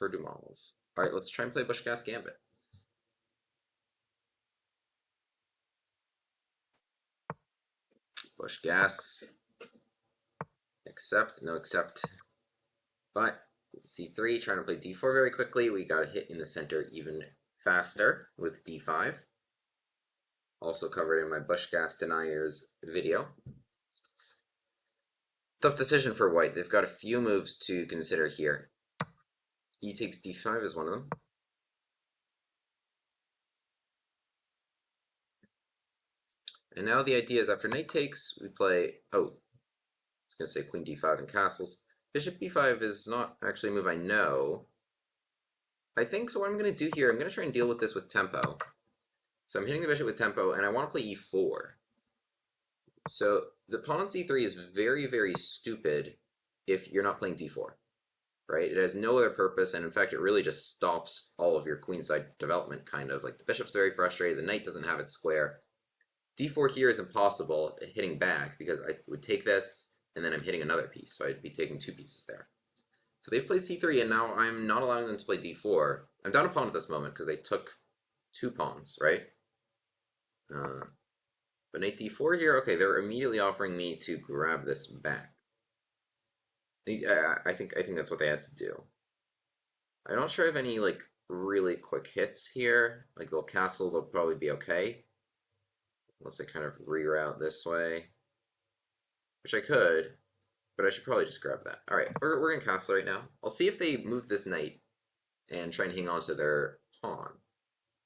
Perdumals. Alright, let's try and play Busch-Gass Gambit. Busch-Gass. Accept, no accept. But c3, trying to play d4 very quickly. We got a hit in the center even faster with d5. Also covered in my Busch-Gass Denier's video. Tough decision for white. They've got a few moves to consider here. E takes d5 is one of them. And now the idea is after knight takes, we play... Oh, I was going to say queen d5 and castles. Bishop b5 is not actually a move I know. I think so. What I'm going to do here, I'm going to try and deal with this with tempo. So I'm hitting the bishop with tempo, and I want to play e4. So the pawn on c3 is very, very stupid if you're not playing d4, right? It has no other purpose, and in fact, it really just stops all of your queenside development, kind of. Like, the bishop's very frustrated, the knight doesn't have its square. d4 here is impossible hitting back, because I would take this, and then I'm hitting another piece, so I'd be taking two pieces there. So they've played c3, and now I'm not allowing them to play d4. I'm down a pawn at this moment, because they took two pawns, right? But knight d4 here, okay, they're immediately offering me to grab this back. I think that's what they had to do. I'm not sure I have any, like, really quick hits here. Like, they'll castle, they'll probably be okay. Unless I kind of reroute this way. Which I could, but I should probably just grab that. Alright, we're going to castle right now. I'll see if they move this knight and try and hang on to their pawn.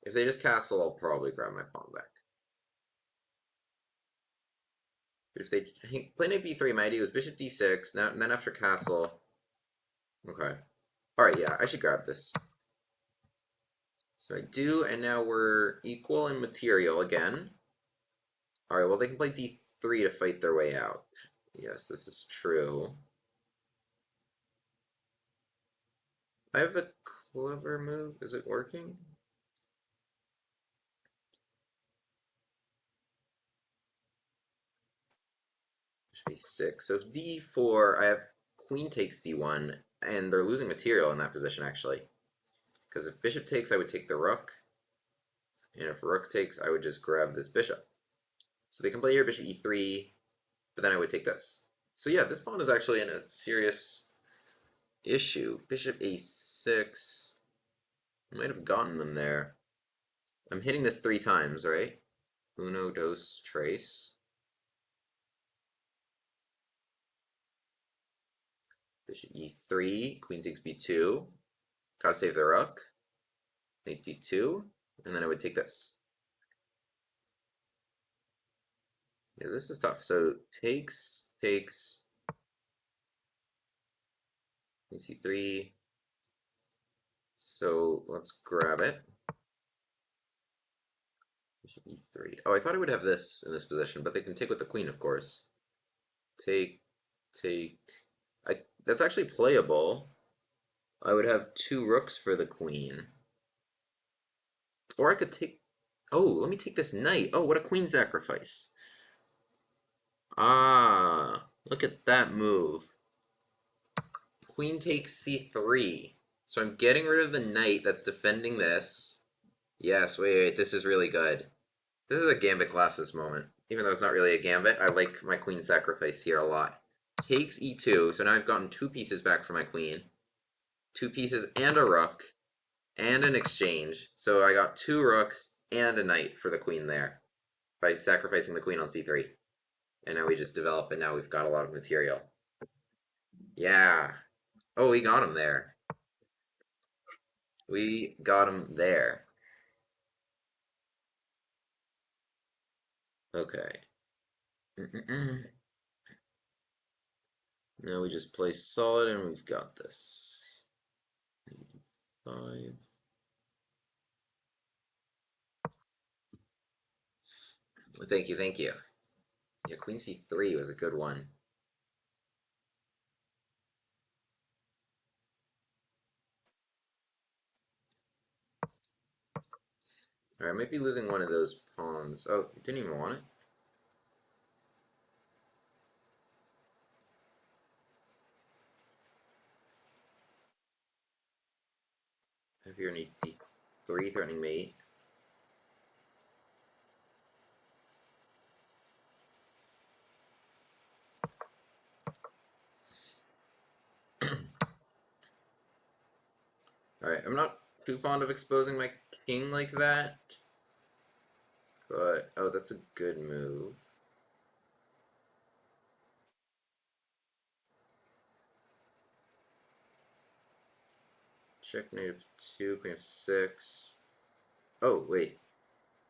If they just castle, I'll probably grab my pawn back. But if they play knight b3, my idea was bishop d6, now, and then after castle... Okay. Alright, yeah, I should grab this. So I do, and now we're equal in material again. Alright, well, they can play d3 to fight their way out. Yes, this is true. I have a clever move. Is it working? Should be 6. So if d4, I have queen takes d1, and they're losing material in that position, actually. Because if bishop takes, I would take the rook. And if rook takes, I would just grab this bishop. So they can play here bishop e3, but then I would take this. So yeah, this pawn is actually in a serious issue. Bishop a6. I might have gotten them there. I'm hitting this 3 times, right? Uno, dos, tres. Bishop e3, queen takes b2. Gotta save the rook. Knight d2, and then I would take this. Yeah, this is tough. So takes, takes, c3. So let's grab it. Bishop e3. Oh, I thought I would have this in this position, but they can take with the queen, of course. Take, take. That's actually playable. I would have 2 rooks for the queen. Or I could take... Oh, let me take this knight. Oh, what a queen sacrifice. Ah, look at that move. Queen takes c3. So I'm getting rid of the knight that's defending this. Yes, wait, this is really good. This is a Gambit Glasses moment. Even though it's not really a Gambit, I like my queen sacrifice here a lot. Takes e2, so now I've gotten 2 pieces back for my queen. 2 pieces and a rook, and an exchange. So I got 2 rooks and a knight for the queen there, by sacrificing the queen on c3. And now we just develop, and now we've got a lot of material. Yeah. Oh, we got him there. We got him there. Okay. Now we just play solid, and we've got this. 5. Thank you, thank you. Yeah, queen c3 was a good one. Alright, I might be losing one of those pawns. Oh, it didn't even want it. If you're an d3 threatening mate. Alright, I'm not too fond of exposing my king like that. But, oh, that's a good move. Check knight f2, queen f6. Oh, wait.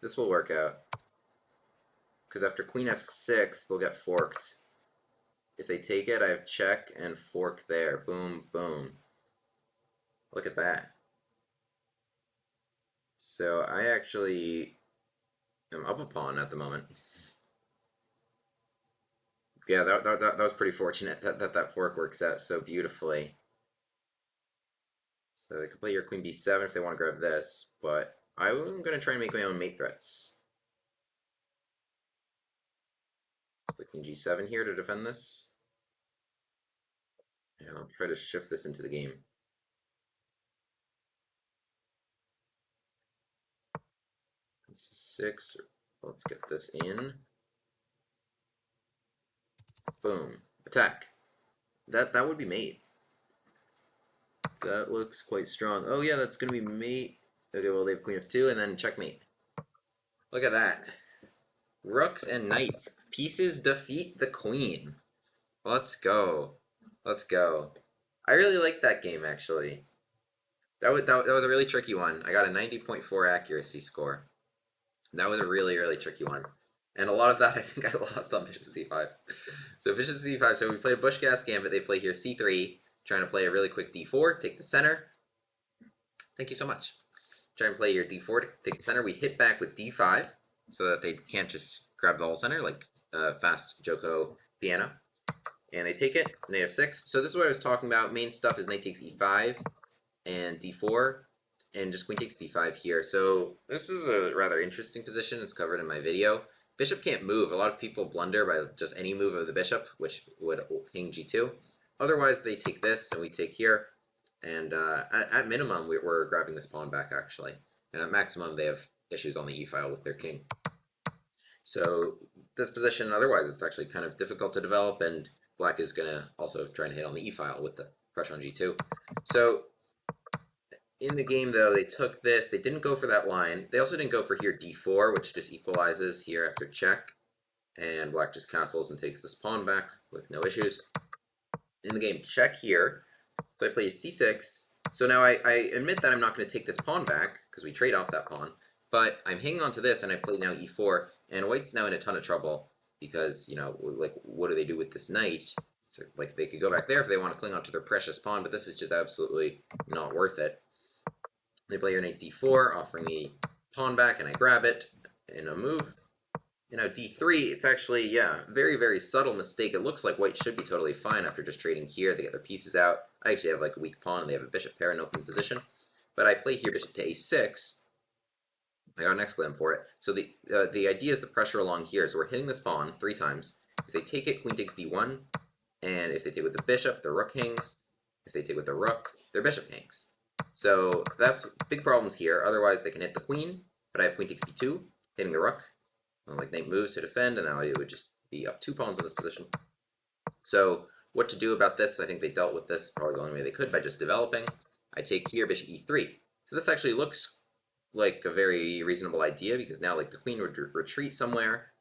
This will work out. Because after queen f6, they'll get forked. If they take it, I have check and fork there. Boom, boom. Look at that. So I actually am up a pawn at the moment. Yeah, that was pretty fortunate that fork works out so beautifully. So they could play your queen b7 if they want to grab this, but I'm going to try and make my own mate threats. Let's play queen g7 here to defend this. And I'll try to shift this into the game. This is 6. Let's get this in. Boom. Attack. That would be mate. That looks quite strong. Oh yeah, that's going to be mate. Okay, well they have queen f2 and then checkmate. Look at that. Rooks and knights. Pieces defeat the queen. Let's go. Let's go. I really like that game, actually. That was a really tricky one. I got a 90.4 accuracy score. That was a really, really tricky one. And a lot of that I think I lost on bishop c5. So bishop c5, so we played a Busch-Gass Gambit. They play here c3, trying to play a really quick d4, take the center. Thank you so much. Try and play your d4 to take the center. We hit back with d5, so that they can't just grab the whole center like fast Joko piano. And they take it, knight f6. So this is what I was talking about. Main stuff is knight takes e5 and d4, and just queen takes d5 here. So this is a rather interesting position. It's covered in my video. Bishop can't move. A lot of people blunder by just any move of the bishop, which would hang g2. Otherwise, they take this, and we take here. And at minimum, we're grabbing this pawn back, actually. And at maximum, they have issues on the e-file with their king. So this position, otherwise, it's actually kind of difficult to develop, and black is going to also try and hit on the e-file with the pressure on g2. So in the game, though, they took this. They didn't go for that line. They also didn't go for here d4, which just equalizes here after check. And black just castles and takes this pawn back with no issues. In the game, check here. So I play c6. So now I admit that I'm not going to take this pawn back, because we trade off that pawn. But I'm hanging on to this, and I play now e4. And white's now in a ton of trouble, because, you know, like, what do they do with this knight? Like, they could go back there if they want to cling on to their precious pawn, but this is just absolutely not worth it. They play your knight d4, offering the pawn back, and I grab it in a move. You know, d3, it's actually, yeah, very, very subtle mistake. It looks like white should be totally fine after just trading here. They get their pieces out. I actually have like a weak pawn, and they have a bishop pair in open position. But I play here bishop to a6. I got an exclam for it. So the idea is the pressure along here. So we're hitting this pawn 3 times. If they take it, queen takes d1. And if they take with the bishop, their rook hangs. If they take with the rook, their bishop hangs. So that's big problems here. Otherwise, they can hit the queen. But I have queen takes b2, hitting the rook. Like knight moves to defend, and now it would just be up 2 pawns in this position. So what to do about this? I think they dealt with this probably the only way they could, by just developing. I take here bishop e3. So this actually looks like a very reasonable idea, because now like the queen would retreat somewhere,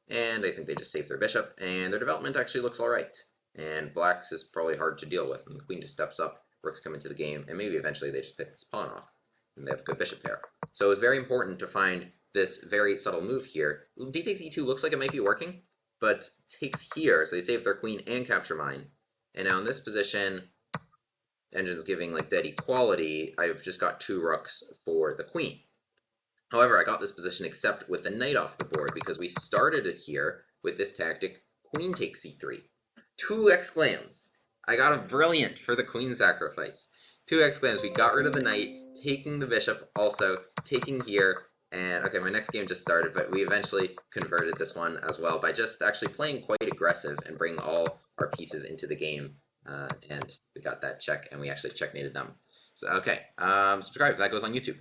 and I think they just save their bishop, and their development actually looks alright. And black's is probably hard to deal with, and the queen just steps up, rooks come into the game, and maybe eventually they just pick this pawn off, and they have a good bishop pair. So it's very important to find this very subtle move here. D takes e2 looks like it might be working, but takes here, so they save their queen and capture mine. And now in this position, engine's giving like dead equality. I've just got 2 rooks for the queen. However, I got this position except with the knight off the board, because we started it here with this tactic, queen takes c3. 2 exclams. I got a brilliant for the queen sacrifice. 2 exclams. We got rid of the knight, taking the bishop, also taking here. And okay, my next game just started, but we eventually converted this one as well by just actually playing quite aggressive and bringing all our pieces into the game. And we got that check, and we actually checkmated them. So, okay. Subscribe. That goes on YouTube.